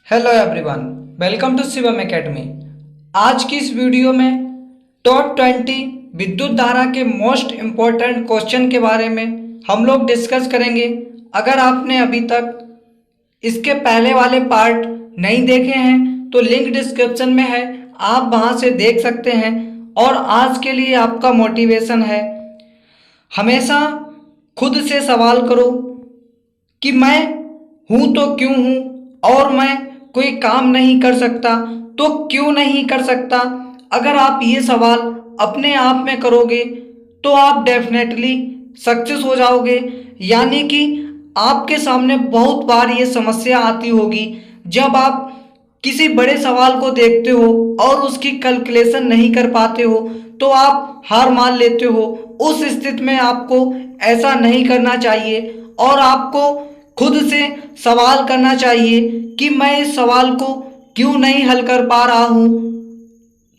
Hello everyone, welcome to Shivam academy. आज की इस वीडियो में टॉप 20 विद्युत धारा के मोस्ट इम्पोर्टेंट क्वेश्चन के बारे में हम लोग डिस्कस करेंगे। अगर आपने अभी तक इसके पहले वाले पार्ट नहीं देखे हैं तो लिंक डिस्क्रिप्शन में है, आप वहां से देख सकते हैं। और आज के लिए आपका मोटिवेशन है, हमेशा खुद से सवाल करो कि मैं हूं तो क्यों हूं, और मैं कोई काम नहीं कर सकता तो क्यों नहीं कर सकता। अगर आप ये सवाल अपने आप में करोगे तो आप डेफिनेटली सक्सेस हो जाओगे। यानी कि आपके सामने बहुत बार ये समस्या आती होगी, जब आप किसी बड़े सवाल को देखते हो और उसकी कैलकुलेशन नहीं कर पाते हो तो आप हार मान लेते हो। उस स्थिति में आपको ऐसा नहीं करना चाहिए और आपको खुद से सवाल करना चाहिए कि मैं इस सवाल को क्यों नहीं हल कर पा रहा हूं।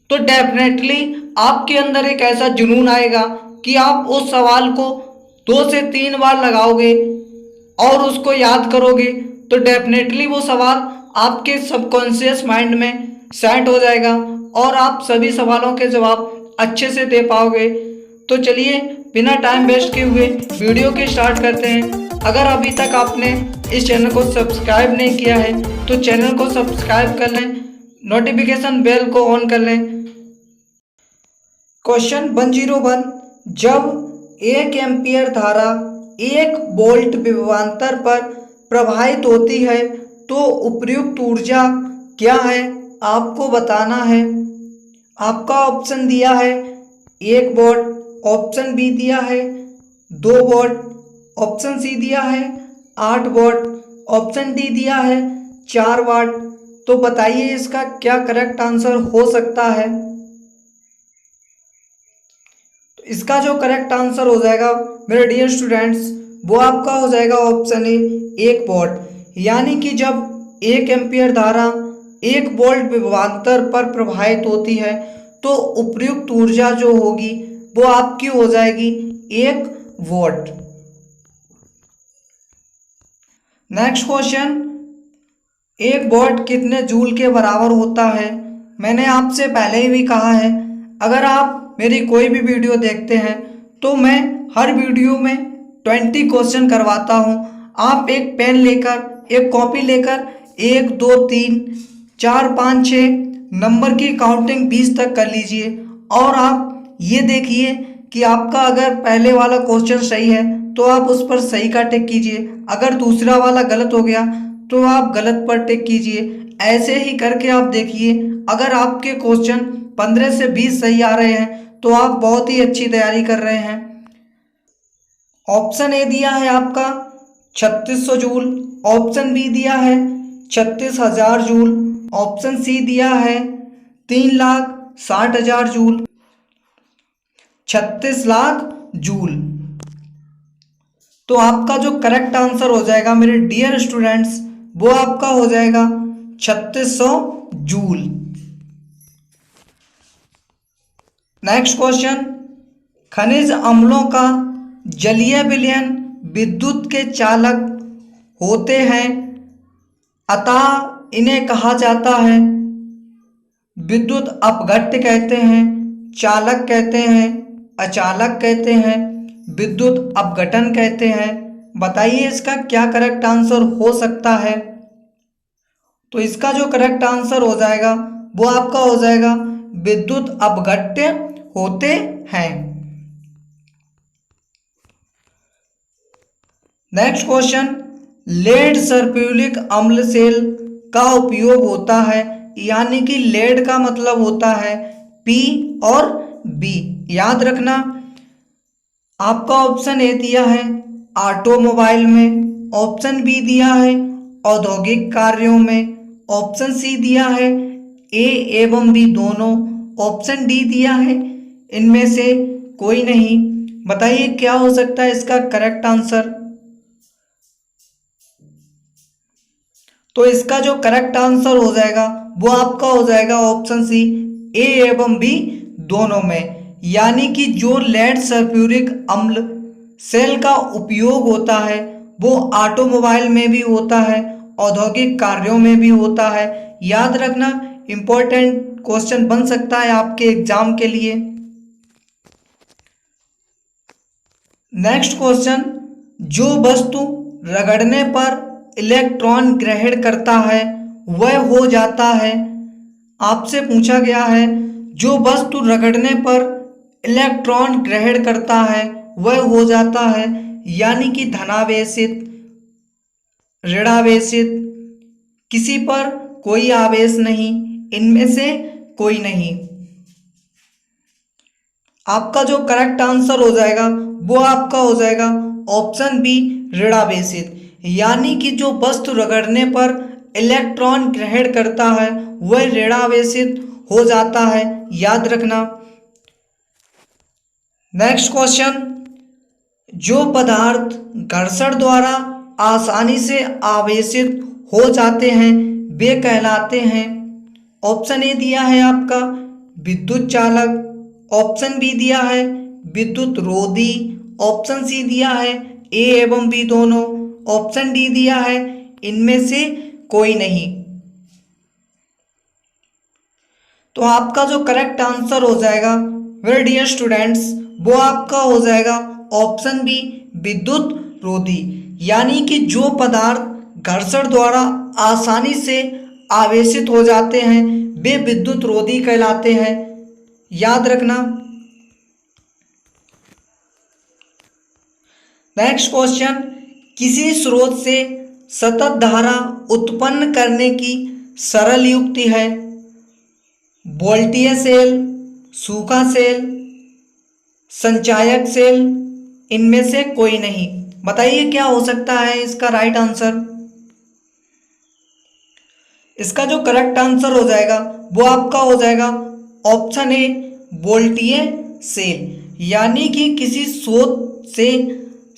तो डेफिनेटली आपके अंदर एक ऐसा जुनून आएगा कि आप उस सवाल को 2 से 3 बार लगाओगे और उसको याद करोगे तो डेफिनेटली वो सवाल आपके सबकॉन्शियस माइंड में सेट हो जाएगा और आप सभी सवालों के जवाब अच्छे से दे पाओगे। तो चलिए बिना टाइम वेस्ट किए हुए वीडियो के स्टार्ट करते हैं। अगर अभी तक आपने इस चैनल को सब्सक्राइब नहीं किया है तो चैनल को सब्सक्राइब कर लें, नोटिफिकेशन बेल को ऑन कर लें। क्वेश्चन 101, जब 1 एम्पियर धारा 1 वोल्ट विभवांतर पर प्रवाहित होती है तो उपयुक्त ऊर्जा क्या है, आपको बताना है। आपका ऑप्शन दिया है 1 वॉट, ऑप्शन बी दिया है 2 वॉट, ऑप्शन सी दिया है 8 वॉट, ऑप्शन डी दिया है 4 वाट। तो बताइए इसका क्या करेक्ट आंसर हो सकता है। तो इसका जो करेक्ट आंसर हो जाएगा मेरे डियर स्टूडेंट्स, वो आपका हो जाएगा ऑप्शन ए 1 वॉट। यानी कि जब 1 एम्पियर धारा 1 वोल्ट विभवांतर पर प्रवाहित होती है तो उपयुक्त ऊर्जा जो होगी वो आपकी हो जाएगी 1 वॉट। नेक्स्ट क्वेश्चन, 1 वॉट कितने जूल के बराबर होता है। मैंने आपसे पहले ही भी कहा है, अगर आप मेरी कोई भी वीडियो देखते हैं तो मैं हर वीडियो में 20 क्वेश्चन करवाता हूं। आप एक पेन लेकर, एक कॉपी लेकर 1 2 3 4 5 6 नंबर की काउंटिंग 20 तक कर लीजिए और आप ये देखिए कि आपका अगर पहले वाला क्वेश्चन सही है तो आप उस पर सही का टिक कीजिए, अगर दूसरा वाला गलत हो गया तो आप गलत पर टिक कीजिए। ऐसे ही करके आप देखिए, अगर आपके क्वेश्चन 15 से 20 सही आ रहे हैं तो आप बहुत ही अच्छी तैयारी कर रहे हैं। ऑप्शन ए दिया है आपका 3600 जूल, ऑप्शन बी दिया है 36,000 जूल, ऑप्शन सी दिया है 3,60,000 जूल, 36 लाख जूल। तो आपका जो करेक्ट आंसर हो जाएगा मेरे डियर स्टूडेंट्स, वो आपका हो जाएगा 3600 जूल। नेक्स्ट क्वेश्चन, खनिज अम्लों का जलीय विलयन विद्युत के चालक होते हैं, अतः इन्हें कहा जाता है विद्युत अपघट्य कहते हैं, चालक कहते हैं, अचालक कहते हैं, विद्युत अपघटन कहते हैं। बताइए इसका क्या करेक्ट आंसर हो सकता है। तो इसका जो करेक्ट आंसर हो जाएगा वो आपका हो जाएगा विद्युत अपघट्य होते हैं। नेक्स्ट क्वेश्चन, लेड सल्फ्यूरिक अम्ल सेल का उपयोग होता है, यानी कि लेड का मतलब होता है पी और बी। याद रखना, आपका ऑप्शन ए दिया है ऑटोमोबाइल में, ऑप्शन बी दिया है औद्योगिक कार्यों में, ऑप्शन सी दिया है ए एवं बी दोनों, ऑप्शन डी दिया है इनमें से कोई नहीं। बताइए क्या हो सकता है इसका करेक्ट आंसर। तो इसका जो करेक्ट आंसर हो जाएगा वो आपका हो जाएगा ऑप्शन सी ए एवं बी दोनों में। यानी कि जो लेड सल्फ्यूरिक अम्ल सेल का उपयोग होता है वो ऑटोमोबाइल में भी होता है औद्योगिक कार्यों में भी होता है। याद रखना, इंपॉर्टेंट क्वेश्चन बन सकता है आपके एग्जाम के लिए। नेक्स्ट क्वेश्चन, जो वस्तु रगड़ने पर इलेक्ट्रॉन ग्रहण करता है वह हो जाता है। आपसे पूछा गया है, जो वस्तु रगड़ने पर इलेक्ट्रॉन ग्रहण करता है वह हो जाता है, यानी कि धनावेशित, ऋणावेशित, किसी पर कोई आवेश नहीं, इनमें से कोई नहीं। आपका जो करेक्ट आंसर हो जाएगा वो आपका हो जाएगा ऑप्शन बी, ऋणावेशित, यानी कि जो वस्तु रगड़ने पर इलेक्ट्रॉन ग्रहण करता है वह ऋणावेशित हो जाता है। याद रखना। नेक्स्ट क्वेश्चन, जो पदार्थ घर्षण द्वारा आसानी से आवेशित हो जाते हैं वे कहलाते हैं। ऑप्शन ए दिया है आपका विद्युत चालक, ऑप्शन बी दिया है विद्युत रोधी, ऑप्शन सी दिया है ए एवं बी दोनों, ऑप्शन डी दिया है इनमें से कोई नहीं। तो आपका जो करेक्ट आंसर हो जाएगा वेरी डियर स्टूडेंट्स, वो आपका हो जाएगा ऑप्शन बी, विद्युत रोधी, यानी कि जो पदार्थ घर्षण द्वारा आसानी से आवेशित हो जाते हैं वे विद्युत रोधी कहलाते हैं। याद रखना। नेक्स्ट क्वेश्चन, किसी स्रोत से सतत धारा उत्पन्न करने की सरल युक्ति है। वोल्टीय सेल, सूखा सेल, संचायक सेल, इनमें से कोई नहीं। बताइए क्या हो सकता है इसका राइट आंसर। इसका जो करेक्ट आंसर हो जाएगा वो आपका हो जाएगा ऑप्शन ए, वोल्टीय सेल, यानी कि किसी स्रोत से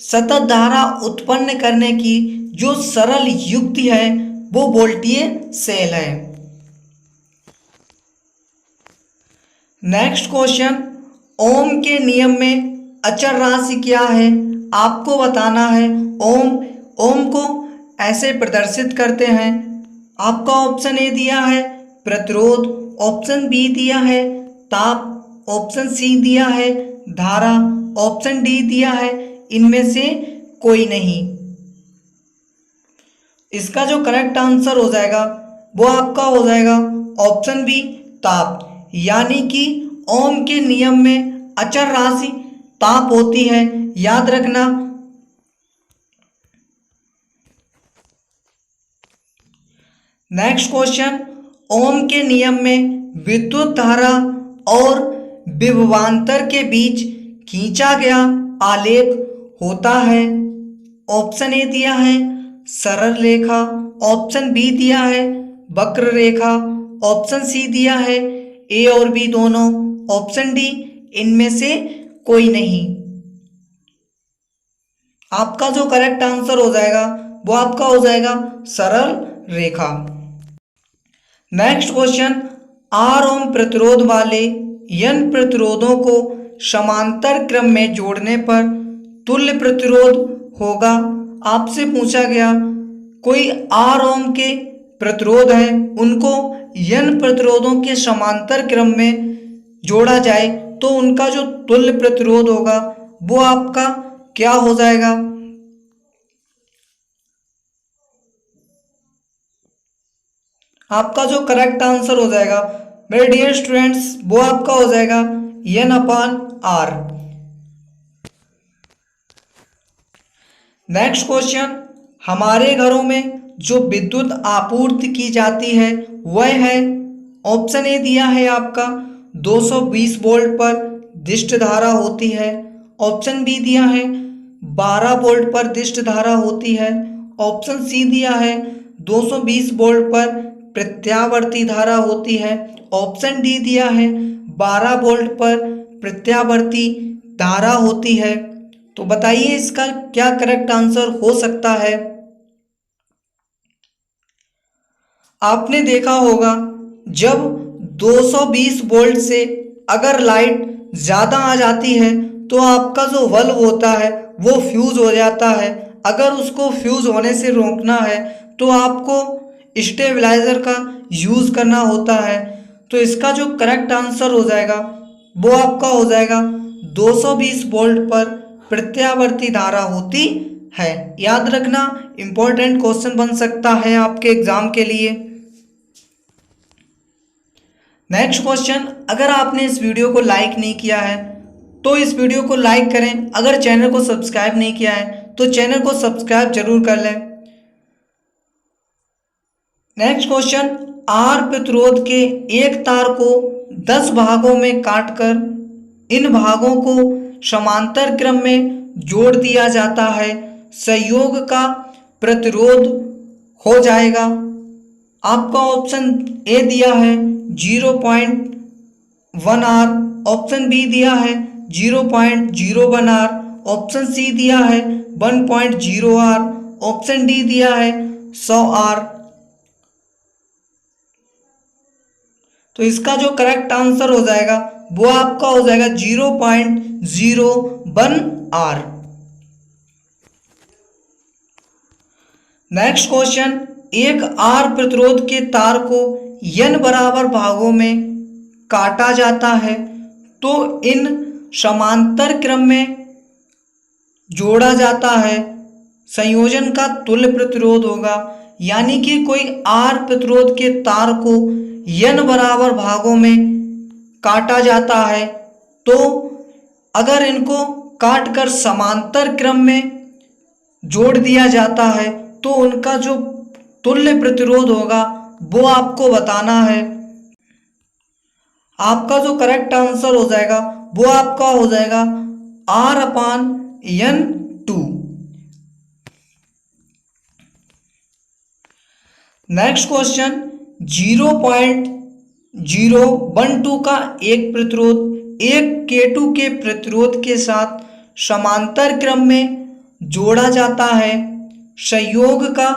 सतत धारा उत्पन्न करने की जो सरल युक्ति है वो वोल्टीय सेल है। नेक्स्ट क्वेश्चन, ओम के नियम में अचर राशि क्या है आपको बताना है। ओम को ऐसे प्रदर्शित करते हैं। आपका ऑप्शन ए दिया है प्रतिरोध, ऑप्शन बी दिया है ताप, ऑप्शन सी दिया है धारा, ऑप्शन डी दिया है इनमें से कोई नहीं। इसका जो करेक्ट आंसर हो जाएगा वो आपका हो जाएगा ऑप्शन बी, ताप, यानी कि ओम के नियम में अचर राशि ताप होती है। याद रखना। नेक्स्ट क्वेश्चन, ओम के नियम में विद्युत धारा और विभवांतर के बीच खींचा गया आलेख होता है। ऑप्शन ए दिया है सरल रेखा, ऑप्शन बी दिया है वक्र रेखा, ऑप्शन सी दिया है ए और बी दोनों, ऑप्शन डी इनमें से कोई नहीं। आपका जो करेक्ट आंसर हो जाएगा वो आपका हो जाएगा सरल रेखा। नेक्स्ट क्वेश्चन, आर ओम प्रतिरोध वाले n प्रतिरोधों को समांतर क्रम में जोड़ने पर तुल्य प्रतिरोध होगा। आपसे पूछा गया कोई आर ओम के प्रतिरोध है उनको n प्रतिरोधों के समांतर क्रम में जोड़ा जाए तो उनका जो तुल्य प्रतिरोध होगा वो आपका क्या हो जाएगा। आपका जो करेक्ट आंसर हो जाएगा मेरे डियर स्टूडेंट्स वो आपका हो जाएगा n/r। नेक्स्ट क्वेश्चन, हमारे घरों में जो विद्युत आपूर्ति की जाती है वह है। ऑप्शन ए दिया है आपका 220 वोल्ट पर दिष्ट धारा होती है, ऑप्शन बी दिया है 12 वोल्ट पर दिष्ट धारा होती है, ऑप्शन सी दिया है 220 वोल्ट पर प्रत्यावर्ती धारा होती है, ऑप्शन डी दिया है 12 वोल्ट पर प्रत्यावर्ती धारा होती है। तो बताइए इसका क्या करेक्ट आंसर हो सकता है। आपने देखा होगा जब 220 वोल्ट से अगर लाइट ज़्यादा आ जाती है तो आपका जो बल्ब होता है वो फ्यूज हो जाता है। अगर उसको फ्यूज होने से रोकना है तो आपको स्टेबलाइजर का यूज़ करना होता है। तो इसका जो करेक्ट आंसर हो जाएगा वो आपका हो जाएगा 220 वोल्ट पर प्रत्यावर्ती धारा होती है। याद रखना, इंपॉर्टेंट क्वेश्चन बन सकता है आपके एग्जाम के लिए। नेक्स्ट क्वेश्चन, अगर आपने इस वीडियो को लाइक नहीं किया है तो इस वीडियो को लाइक करें। अगर चैनल को सब्सक्राइब नहीं किया है तो चैनल को सब्सक्राइब जरूर कर लें। नेक्स्ट क्वेश्चन, आर प्रतिरोध के एक तार को 10 भागों में काटकर इन भागों को समांतर क्रम में जोड़ दिया जाता है, संयोग का प्रतिरोध हो जाएगा। आपका ऑप्शन ए दिया है 0.1 आर, ऑप्शन बी दिया है 0.01 आर, ऑप्शन सी दिया है 1.0 आर, ऑप्शन डी दिया है 100 आर। तो इसका जो करेक्ट आंसर हो जाएगा वो आपका हो जाएगा 0.01 आर। नेक्स्ट क्वेश्चन, एक आर प्रतिरोध के तार को n बराबर भागों में काटा जाता है तो इन समांतर क्रम में जोड़ा जाता है, संयोजन का तुल्य प्रतिरोध होगा। यानी कि कोई आर प्रतिरोध के तार को n बराबर भागों में काटा जाता है तो अगर इनको काट कर समांतर क्रम में जोड़ दिया जाता है तो उनका जो तुल्य प्रतिरोध होगा वो आपको बताना है। आपका जो करेक्ट आंसर हो जाएगा वो आपका हो जाएगा R/N2। नेक्स्ट क्वेश्चन, 0.012 का एक प्रतिरोध एक K2 के प्रतिरोध के साथ समांतर क्रम में जोड़ा जाता है, संयोग का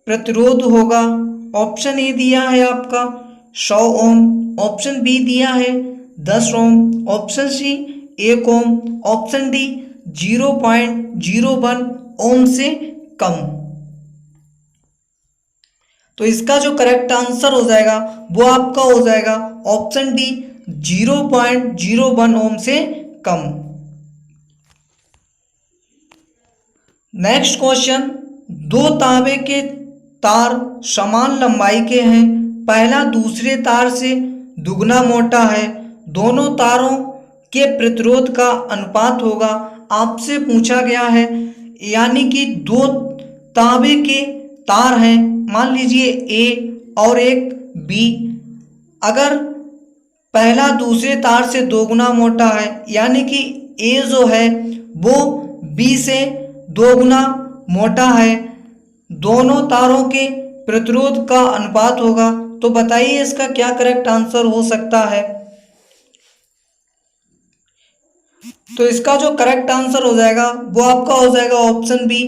प्रतिरोध होगा। ऑप्शन ए दिया है आपका 100 ओम, ऑप्शन बी दिया है 10 ओम, ऑप्शन सी 1 ओम, ऑप्शन डी 0.01 ओम से कम। तो इसका जो करेक्ट आंसर हो जाएगा वो आपका हो जाएगा ऑप्शन डी 0.01 ओम से कम। नेक्स्ट क्वेश्चन, दो तांबे के तार समान लंबाई के हैं, पहला दूसरे तार से दुगना मोटा है, दोनों तारों के प्रतिरोध का अनुपात होगा। आपसे पूछा गया है, यानी कि दो तांबे के तार हैं, मान लीजिए ए और एक बी, अगर पहला दूसरे तार से दोगुना मोटा है यानी कि ए जो है वो बी से दोगुना मोटा है, दोनों तारों के प्रतिरोध का अनुपात होगा। तो बताइए इसका क्या करेक्ट आंसर हो सकता है। तो इसका जो करेक्ट आंसर हो जाएगा वो आपका हो जाएगा ऑप्शन बी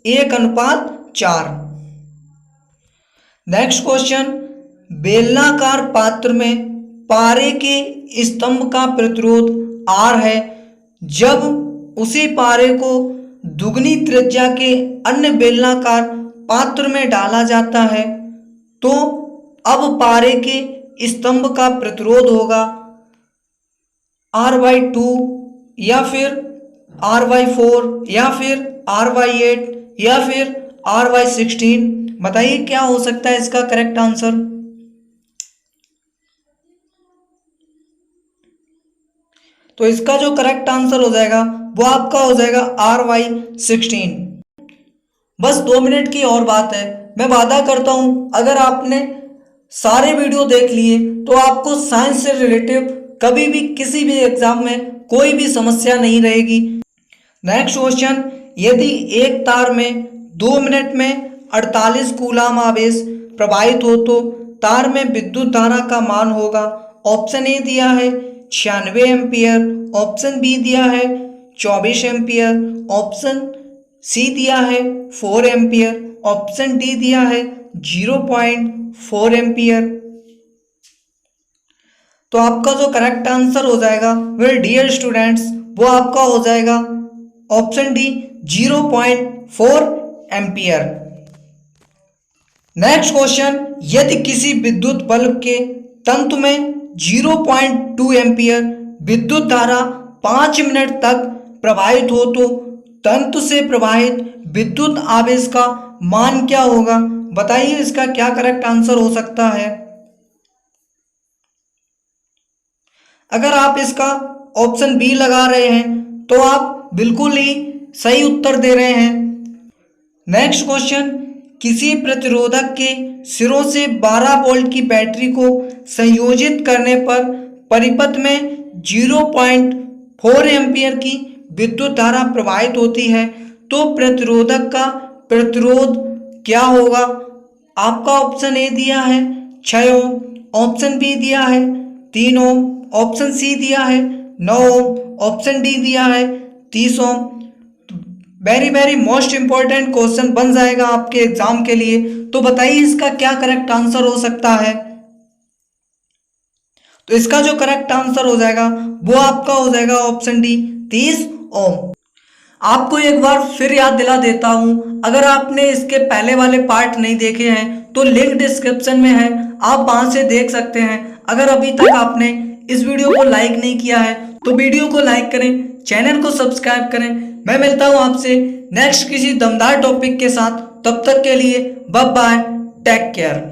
1:4। नेक्स्ट क्वेश्चन, बेलनाकार पात्र में पारे के स्तंभ का प्रतिरोध R है, जब उसी पारे को दुगनी त्रिज्या के अन्य बेलनाकार पात्र में डाला जाता है तो अब पारे के स्तंभ का प्रतिरोध होगा R/2 या फिर R/4 या फिर R/8 या फिर R/16। बताइए क्या हो सकता है इसका करेक्ट आंसर। तो इसका जो करेक्ट आंसर हो जाएगा वो आपका हो जाएगा R/16। बस 2 मिनट की और बात है। मैं वादा करता हूं अगर आपने सारे वीडियो देख लिए तो आपको साइंस से रिलेटिव कभी भी किसी भी एग्जाम में कोई भी समस्या नहीं रहेगी। नेक्स्ट क्वेश्चन, यदि एक तार में 2 मिनट में 48 कूलाम आवेश प्रवाहित हो तो तार में विद्युत धारा का मान होगा। ऑप्शन ए दिया है 96 एम्पियर, ऑप्शन बी दिया है 24 एम्पियर, ऑप्शन सी दिया है 4 एम्पियर, ऑप्शन डी दिया है 0.4 एम्पियर। तो आपका जो करेक्ट आंसर हो जाएगा वेल डियर स्टूडेंट्स वो आपका हो जाएगा option D 0.4 ampere. Next question, यदि किसी विद्युत बल्ब के तंतु में 0.2 एम्पियर विद्युत धारा 5 मिनट तक प्रवाहित हो तो तंतु से प्रवाहित विद्युत आवेश का मान क्या होगा? बताइए इसका क्या करेक्ट आंसर हो सकता है। अगर आप इसका ऑप्शन बी लगा रहे हैं तो आप बिल्कुल ही सही उत्तर दे रहे हैं। नेक्स्ट क्वेश्चन, किसी प्रतिरोधक के सिरों से 12 वोल्ट की बैटरी को संयोजित करने पर परिपथ में 0.4 एम्पियर की विद्युत धारा प्रवाहित होती है तो प्रतिरोधक का प्रतिरोध क्या होगा? आपका ऑप्शन ए दिया है 6 ओम, ऑप्शन बी दिया है 3 ओम, ऑप्शन सी दिया है 9 ओम, ऑप्शन डी दिया है 30 ओम। वेरी मोस्ट इंपॉर्टेंट क्वेश्चन बन जाएगा आपके एग्जाम के लिए। तो बताइए इसका क्या करेक्ट आंसर हो सकता है। तो इसका जो करेक्ट आंसर हो जाएगा वो आपका हो जाएगा ऑप्शन डी 30 ओम। आपको एक बार फिर याद दिला देता हूं, अगर आपने इसके पहले वाले पार्ट नहीं देखे हैं तो लिंक डिस्क्रिप्शन में है, आप वहां से देख सकते हैं। अगर अभी तक आपने इस वीडियो को लाइक नहीं किया है तो वीडियो को लाइक करें, चैनल को सब्सक्राइब करें। मैं मिलता हूं आपसे नेक्स्ट किसी दमदार टॉपिक के साथ, तब तक के लिए बाय बाय, टेक केयर।